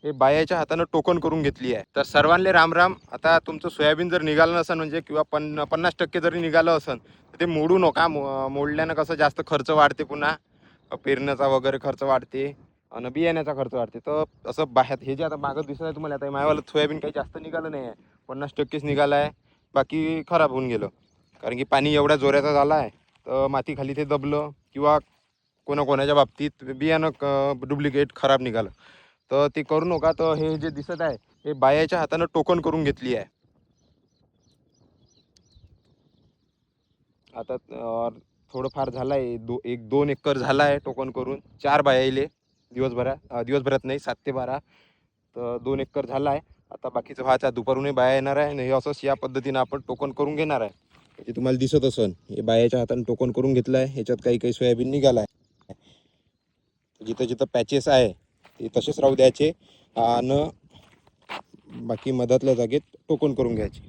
हे बायाच्या हातानं टोकन करून घेतली आहे. तर सर्वांले राम राम. आता तुमचं सोयाबीन जर निघालं नसेल म्हणजे किंवा 50% जरी निघालं असेल तर ते मोडू नका. मोडल्यानं कसं जास्त खर्च वाढते, पुन्हा पेरण्याचा वगैरे खर्च वाढते आणि बियाण्याचा खर्च वाढते. तर असं बाहेर हे जे आता मागं दिसत आहे तुम्हाला, आता मायावाला सोयाबीन काही जास्त निघालं नाही आहे, 50%च निघालं आहे, बाकी खराब होऊन गेलं. कारण की पाणी एवढ्या जोराचा झाला आहे तर माती खाली ते दबलं किंवा कोणाकोणाच्या बाबतीत बियाणं डुप्लिकेट खराब निघालं. तर ते करू नका. तर हे जे दिसत आहे हे बायाच्या हातानं टोकन करून घेतली आहे. आता थोडंफार झालं आहे, 1-2 एकर झाला आहे टोकन करून. 4 बाया येईल दिवसभरात नाही, 7 ते 12. तर 2 एकर झाला आहे. आता बाकीचं व्हायचं दुपारूनही बाया येणार आहे आणि हे असंच या पद्धतीनं आपण टोकन करून घेणार आहे. म्हणजे तुम्हाला दिसत असेल हे बायाच्या हाताने टोकन करून घेतलं आहे. ह्याच्यात काही काही सोयाबीन निघाला आहे. जिथं जिथं पॅचेस आहे ते तसेच राहू द्यायचे आणि बाकी मधातल्या जागेत टोकन करून घ्यायचे.